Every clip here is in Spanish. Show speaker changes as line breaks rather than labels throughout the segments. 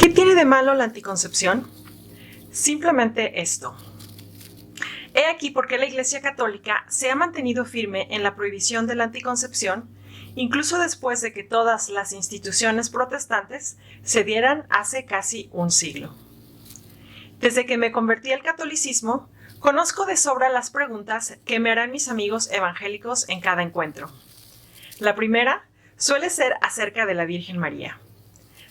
¿Qué tiene de malo la anticoncepción? Simplemente esto. He aquí por qué la Iglesia Católica se ha mantenido firme en la prohibición de la anticoncepción, incluso después de que todas las instituciones protestantes se dieran hace casi un siglo. Desde que me convertí al catolicismo, conozco de sobra las preguntas que me harán mis amigos evangélicos en cada encuentro. La primera suele ser acerca de la Virgen María.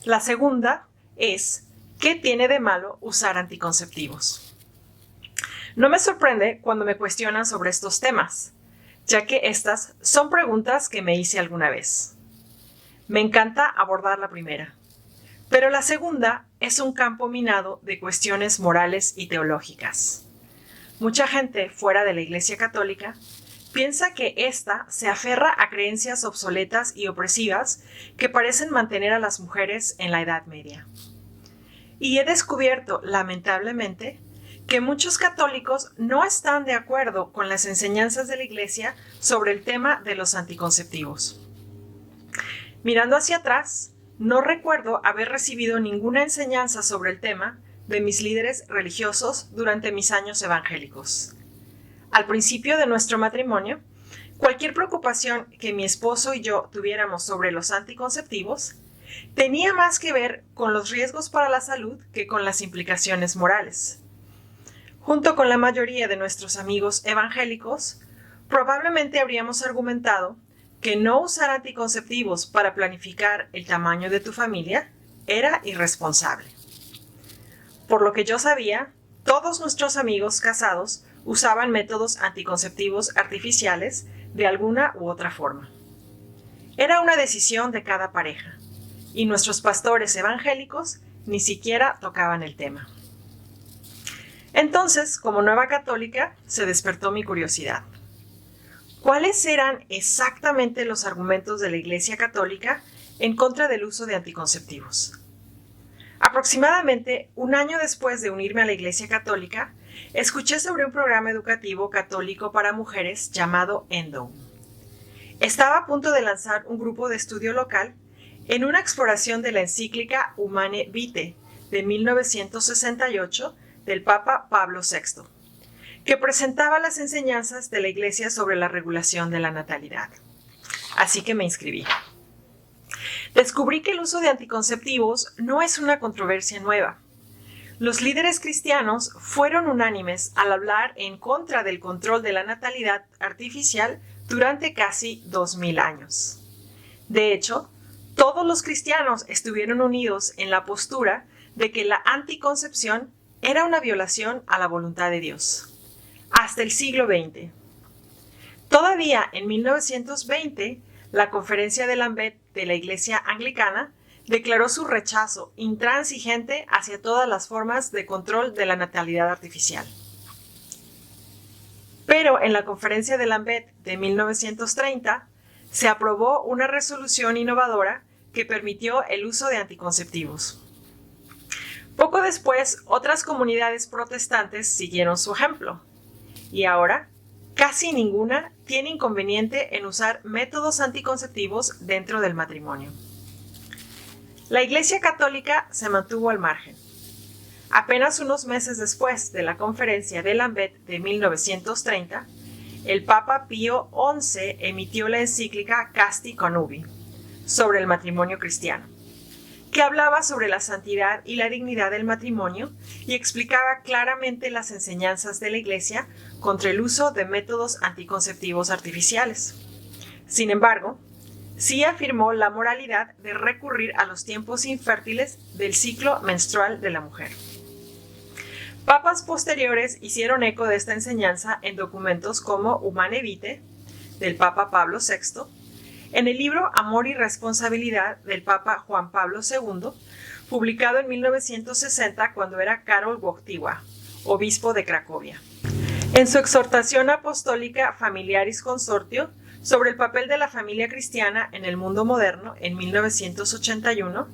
La segunda es, ¿qué tiene de malo usar anticonceptivos? No me sorprende cuando me cuestionan sobre estos temas, ya que estas son preguntas que me hice alguna vez. Me encanta abordar la primera, pero la segunda es un campo minado de cuestiones morales y teológicas. Mucha gente fuera de la Iglesia Católica piensa que ésta se aferra a creencias obsoletas y opresivas que parecen mantener a las mujeres en la Edad Media. Y he descubierto, lamentablemente, que muchos católicos no están de acuerdo con las enseñanzas de la Iglesia sobre el tema de los anticonceptivos. Mirando hacia atrás, no recuerdo haber recibido ninguna enseñanza sobre el tema de mis líderes religiosos durante mis años evangélicos. Al principio de nuestro matrimonio, cualquier preocupación que mi esposo y yo tuviéramos sobre los anticonceptivos tenía más que ver con los riesgos para la salud que con las implicaciones morales. Junto con la mayoría de nuestros amigos evangélicos, probablemente habríamos argumentado que no usar anticonceptivos para planificar el tamaño de tu familia era irresponsable. Por lo que yo sabía, todos nuestros amigos casados usaban métodos anticonceptivos artificiales de alguna u otra forma. Era una decisión de cada pareja, y nuestros pastores evangélicos ni siquiera tocaban el tema. Entonces, como nueva católica, se despertó mi curiosidad. ¿Cuáles eran exactamente los argumentos de la Iglesia Católica en contra del uso de anticonceptivos? Aproximadamente un año después de unirme a la Iglesia Católica, escuché sobre un programa educativo católico para mujeres llamado ENDO. Estaba a punto de lanzar un grupo de estudio local en una exploración de la encíclica Humane Vitae de 1968 del Papa Pablo VI, que presentaba las enseñanzas de la Iglesia sobre la regulación de la natalidad. Así que me inscribí. Descubrí que el uso de anticonceptivos no es una controversia nueva. Los líderes cristianos fueron unánimes al hablar en contra del control de la natalidad artificial durante casi 2000 años. De hecho, todos los cristianos estuvieron unidos en la postura de que la anticoncepción era una violación a la voluntad de Dios. Hasta el siglo XX. Todavía en 1920, la Conferencia de Lambeth de la Iglesia Anglicana declaró su rechazo intransigente hacia todas las formas de control de la natalidad artificial. Pero en la Conferencia de Lambeth de 1930 se aprobó una resolución innovadora que permitió el uso de anticonceptivos. Poco después, otras comunidades protestantes siguieron su ejemplo, y ahora casi ninguna tiene inconveniente en usar métodos anticonceptivos dentro del matrimonio. La Iglesia Católica se mantuvo al margen. Apenas unos meses después de la Conferencia de Lambeth de 1930, el Papa Pío XI emitió la encíclica Casti Connubii sobre el matrimonio cristiano, que hablaba sobre la santidad y la dignidad del matrimonio y explicaba claramente las enseñanzas de la Iglesia contra el uso de métodos anticonceptivos artificiales. Sin embargo, sí afirmó la moralidad de recurrir a los tiempos infértiles del ciclo menstrual de la mujer. Papas posteriores hicieron eco de esta enseñanza en documentos como Humane Vitae, del Papa Pablo VI, en el libro Amor y Responsabilidad del Papa Juan Pablo II, publicado en 1960 cuando era Karol Wojtyła, obispo de Cracovia. En su exhortación apostólica Familiaris Consortio sobre el papel de la familia cristiana en el mundo moderno en 1981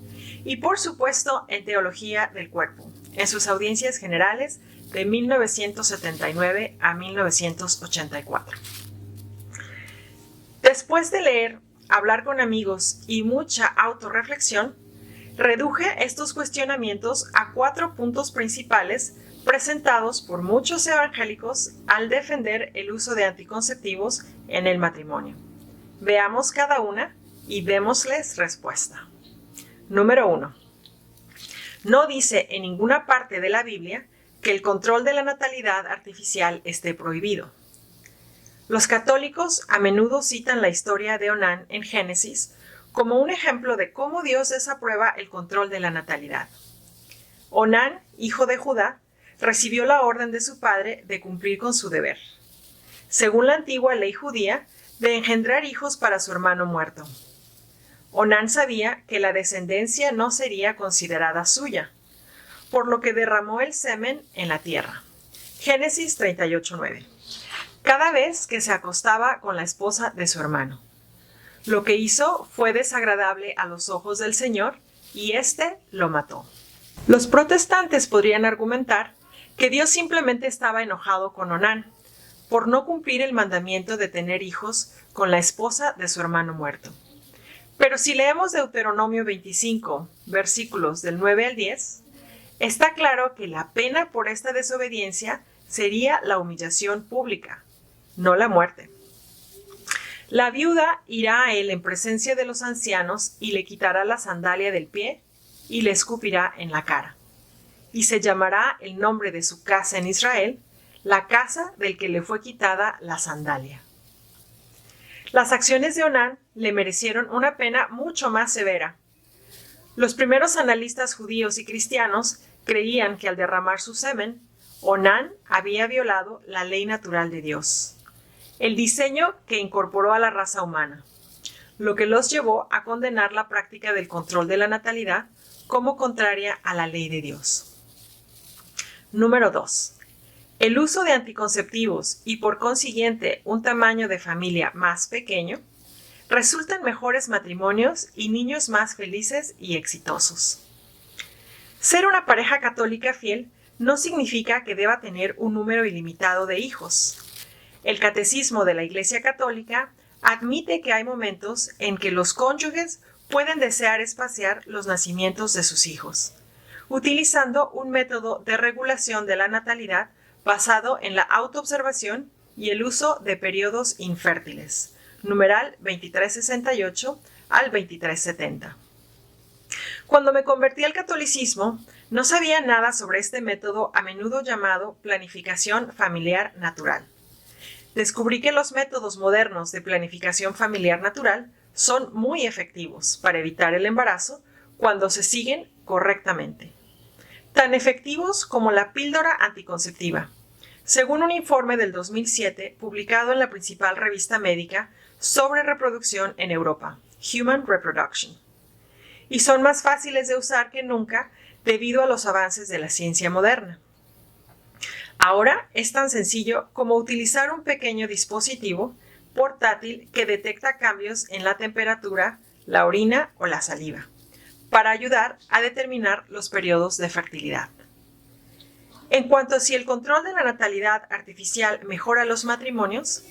y por supuesto en Teología del Cuerpo, en sus audiencias generales de 1979 a 1984. Después de leer, hablar con amigos y mucha autorreflexión, Reduje estos cuestionamientos a 4 puntos principales presentados por muchos evangélicos al defender el uso de anticonceptivos en el matrimonio. Veamos cada una y démosles respuesta. Número 1. No dice en ninguna parte de la Biblia que el control de la natalidad artificial esté prohibido. Los católicos a menudo citan la historia de Onán en Génesis como un ejemplo de cómo Dios desaprueba el control de la natalidad. Onán, hijo de Judá, recibió la orden de su padre de cumplir con su deber, según la antigua ley judía, de engendrar hijos para su hermano muerto. Onán sabía que la descendencia no sería considerada suya, por lo que derramó el semen en la tierra. Génesis 38:9. Cada vez que se acostaba con la esposa de su hermano. Lo que hizo fue desagradable a los ojos del Señor y éste lo mató. Los protestantes podrían argumentar que Dios simplemente estaba enojado con Onán por no cumplir el mandamiento de tener hijos con la esposa de su hermano muerto. Pero si leemos Deuteronomio 25, versículos del 9 al 10, está claro que la pena por esta desobediencia sería la humillación pública, no la muerte. La viuda irá a él en presencia de los ancianos y le quitará la sandalia del pie y le escupirá en la cara. Y se llamará el nombre de su casa en Israel, la casa del que le fue quitada la sandalia. Las acciones de Onán le merecieron una pena mucho más severa. Los primeros analistas judíos y cristianos creían que al derramar su semen, Onán había violado la ley natural de Dios, el diseño que incorporó a la raza humana, lo que los llevó a condenar la práctica del control de la natalidad como contraria a la ley de Dios. Número 2. El uso de anticonceptivos y por consiguiente un tamaño de familia más pequeño resultan mejores matrimonios y niños más felices y exitosos. Ser una pareja católica fiel no significa que deba tener un número ilimitado de hijos. El Catecismo de la Iglesia Católica admite que hay momentos en que los cónyuges pueden desear espaciar los nacimientos de sus hijos, utilizando un método de regulación de la natalidad basado en la autoobservación y el uso de periodos infértiles, numeral 2368 al 2370. Cuando me convertí al catolicismo, no sabía nada sobre este método a menudo llamado planificación familiar natural. Descubrí que los métodos modernos de planificación familiar natural son muy efectivos para evitar el embarazo cuando se siguen correctamente. Tan efectivos como la píldora anticonceptiva, según un informe del 2007 publicado en la principal revista médica sobre reproducción en Europa, Human Reproduction. Y son más fáciles de usar que nunca debido a los avances de la ciencia moderna. Ahora es tan sencillo como utilizar un pequeño dispositivo portátil que detecta cambios en la temperatura, la orina o la saliva, para ayudar a determinar los periodos de fertilidad. En cuanto a si el control de la natalidad artificial mejora los matrimonios,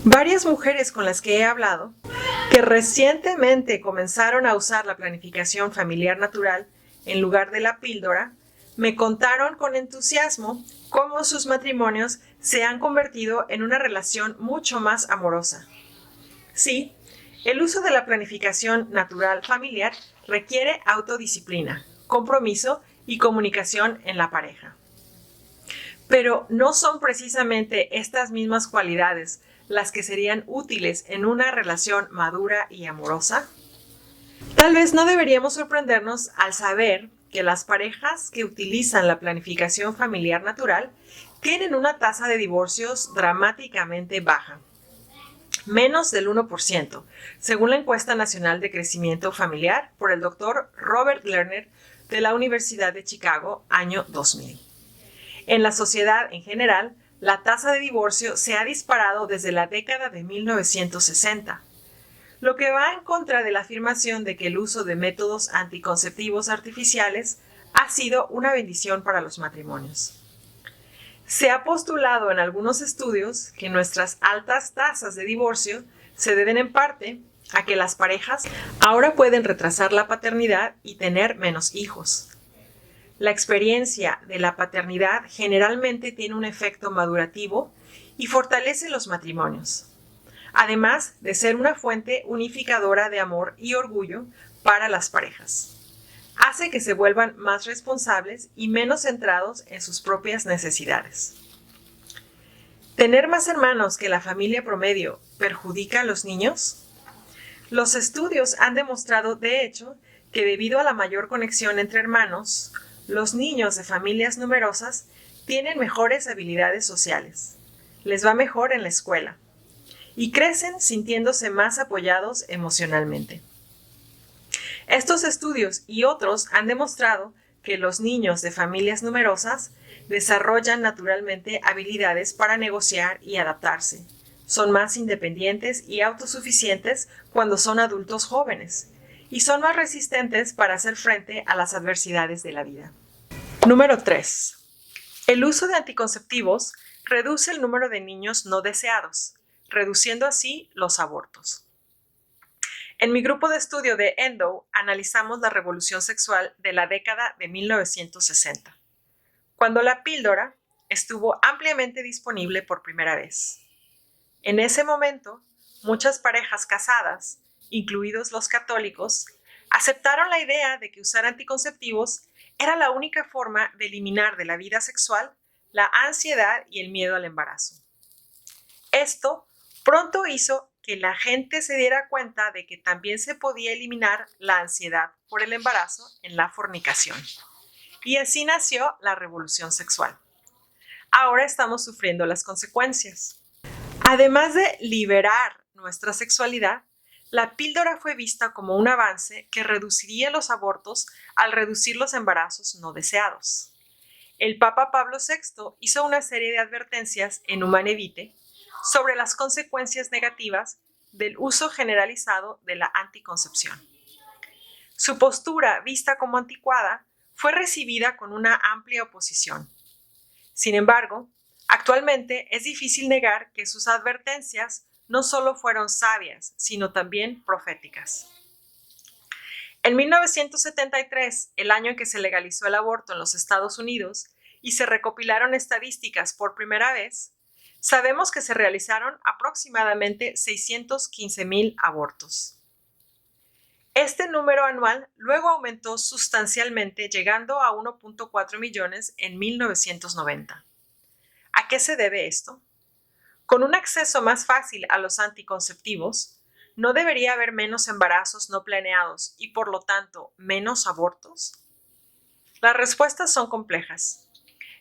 varias mujeres con las que he hablado, que recientemente comenzaron a usar la planificación familiar natural en lugar de la píldora, me contaron con entusiasmo cómo sus matrimonios se han convertido en una relación mucho más amorosa. Sí, el uso de la planificación natural familiar requiere autodisciplina, compromiso y comunicación en la pareja. Pero ¿no son precisamente estas mismas cualidades las que serían útiles en una relación madura y amorosa? Tal vez no deberíamos sorprendernos al saber que las parejas que utilizan la planificación familiar natural tienen una tasa de divorcios dramáticamente baja, menos del 1%, según la encuesta nacional de crecimiento familiar por el Dr. Robert Lerner de la Universidad de Chicago, año 2000. En la sociedad en general, la tasa de divorcio se ha disparado desde la década de 1960, lo que va en contra de la afirmación de que el uso de métodos anticonceptivos artificiales ha sido una bendición para los matrimonios. Se ha postulado en algunos estudios que nuestras altas tasas de divorcio se deben en parte a que las parejas ahora pueden retrasar la paternidad y tener menos hijos. La experiencia de la paternidad generalmente tiene un efecto madurativo y fortalece los matrimonios, además de ser una fuente unificadora de amor y orgullo para las parejas. Hace que se vuelvan más responsables y menos centrados en sus propias necesidades. ¿Tener más hermanos que la familia promedio perjudica a los niños? Los estudios han demostrado, de hecho, que debido a la mayor conexión entre hermanos, los niños de familias numerosas tienen mejores habilidades sociales, les va mejor en la escuela y crecen sintiéndose más apoyados emocionalmente. Estos estudios y otros han demostrado que los niños de familias numerosas desarrollan naturalmente habilidades para negociar y adaptarse. Son más independientes y autosuficientes cuando son adultos jóvenes y son más resistentes para hacer frente a las adversidades de la vida. Número 3. El uso de anticonceptivos reduce el número de niños no deseados, reduciendo así los abortos. En mi grupo de estudio de Endo analizamos la revolución sexual de la década de 1960, cuando la píldora estuvo ampliamente disponible por primera vez. En ese momento, muchas parejas casadas, incluidos los católicos, aceptaron la idea de que usar anticonceptivos era la única forma de eliminar de la vida sexual la ansiedad y el miedo al embarazo. Esto pronto hizo que la gente se diera cuenta de que también se podía eliminar la ansiedad por el embarazo en la fornicación. Y así nació la revolución sexual. Ahora estamos sufriendo las consecuencias. Además de liberar nuestra sexualidad, la píldora fue vista como un avance que reduciría los abortos al reducir los embarazos no deseados. El Papa Pablo VI hizo una serie de advertencias en Humane Vitae sobre las consecuencias negativas del uso generalizado de la anticoncepción. Su postura, vista como anticuada, fue recibida con una amplia oposición. Sin embargo, actualmente es difícil negar que sus advertencias no solo fueron sabias, sino también proféticas. En 1973, el año en que se legalizó el aborto en los Estados Unidos y se recopilaron estadísticas por primera vez, sabemos que se realizaron aproximadamente 615,000 abortos. Este número anual luego aumentó sustancialmente, llegando a 1.4 millones en 1990. ¿A qué se debe esto? Con un acceso más fácil a los anticonceptivos, ¿no debería haber menos embarazos no planeados y, por lo tanto, menos abortos? Las respuestas son complejas.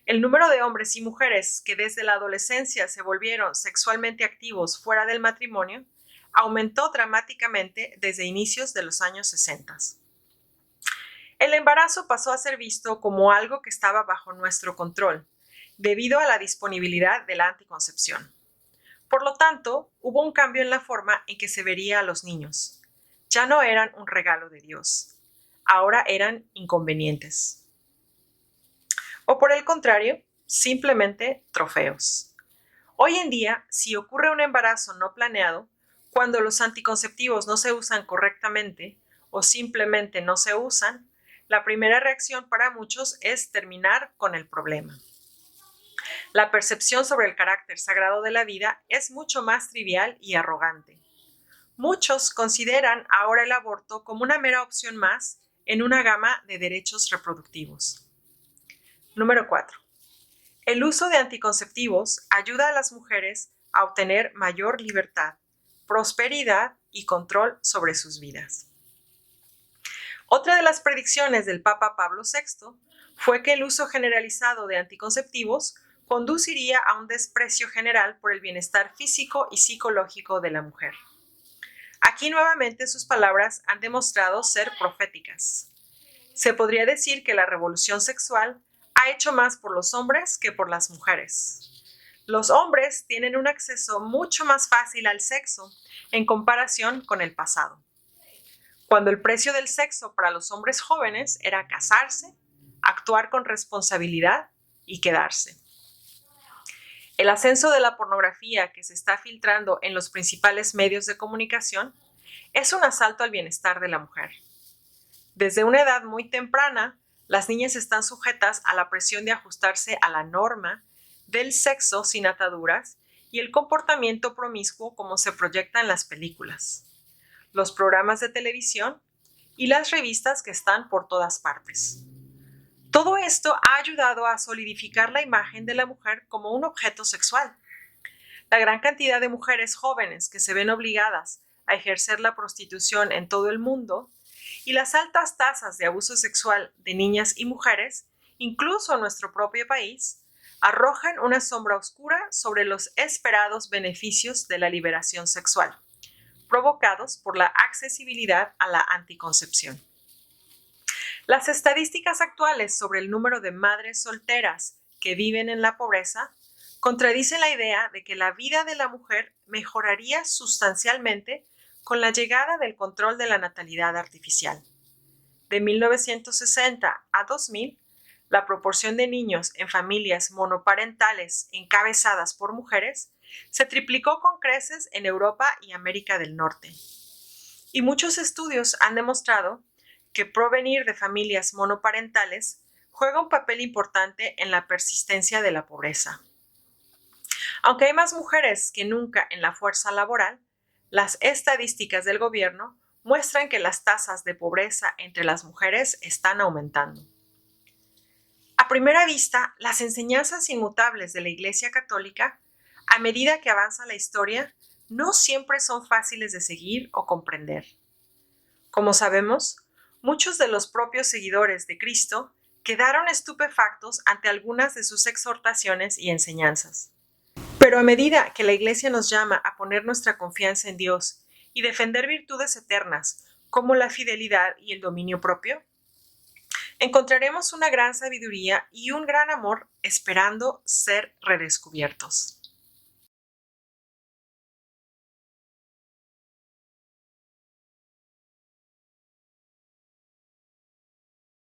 El número de hombres y mujeres que desde la adolescencia se volvieron sexualmente activos fuera del matrimonio aumentó dramáticamente desde inicios de los años 60. El embarazo pasó a ser visto como algo que estaba bajo nuestro control, debido a la disponibilidad de la anticoncepción. Por lo tanto, hubo un cambio en la forma en que se vería a los niños. Ya no eran un regalo de Dios, ahora eran inconvenientes. O por el contrario, simplemente trofeos. Hoy en día, si ocurre un embarazo no planeado, cuando los anticonceptivos no se usan correctamente o simplemente no se usan, la primera reacción para muchos es terminar con el problema. La percepción sobre el carácter sagrado de la vida es mucho más trivial y arrogante. Muchos consideran ahora el aborto como una mera opción más en una gama de derechos reproductivos. Número 4. El uso de anticonceptivos ayuda a las mujeres a obtener mayor libertad, prosperidad y control sobre sus vidas. Otra de las predicciones del Papa Pablo VI fue que el uso generalizado de anticonceptivos conduciría a un desprecio general por el bienestar físico y psicológico de la mujer. Aquí nuevamente sus palabras han demostrado ser proféticas. Se podría decir que la revolución sexual ha hecho más por los hombres que por las mujeres. Los hombres tienen un acceso mucho más fácil al sexo en comparación con el pasado, cuando el precio del sexo para los hombres jóvenes era casarse, actuar con responsabilidad y quedarse. El ascenso de la pornografía que se está filtrando en los principales medios de comunicación es un asalto al bienestar de la mujer. Desde una edad muy temprana, las niñas están sujetas a la presión de ajustarse a la norma del sexo sin ataduras y el comportamiento promiscuo como se proyecta en las películas, los programas de televisión y las revistas que están por todas partes. Todo esto ha ayudado a solidificar la imagen de la mujer como un objeto sexual. La gran cantidad de mujeres jóvenes que se ven obligadas a ejercer la prostitución en todo el mundo y las altas tasas de abuso sexual de niñas y mujeres, incluso en nuestro propio país, arrojan una sombra oscura sobre los esperados beneficios de la liberación sexual, provocados por la accesibilidad a la anticoncepción. Las estadísticas actuales sobre el número de madres solteras que viven en la pobreza contradicen la idea de que la vida de la mujer mejoraría sustancialmente con la llegada del control de la natalidad artificial. De 1960 a 2000, la proporción de niños en familias monoparentales encabezadas por mujeres se triplicó con creces en Europa y América del Norte. Y muchos estudios han demostrado que provenir de familias monoparentales juega un papel importante en la persistencia de la pobreza. Aunque hay más mujeres que nunca en la fuerza laboral, las estadísticas del gobierno muestran que las tasas de pobreza entre las mujeres están aumentando. A primera vista, las enseñanzas inmutables de la Iglesia Católica, a medida que avanza la historia, no siempre son fáciles de seguir o comprender. Como sabemos, muchos de los propios seguidores de Cristo quedaron estupefactos ante algunas de sus exhortaciones y enseñanzas. Pero a medida que la Iglesia nos llama a poner nuestra confianza en Dios y defender virtudes eternas como la fidelidad y el dominio propio, encontraremos una gran sabiduría y un gran amor esperando ser redescubiertos.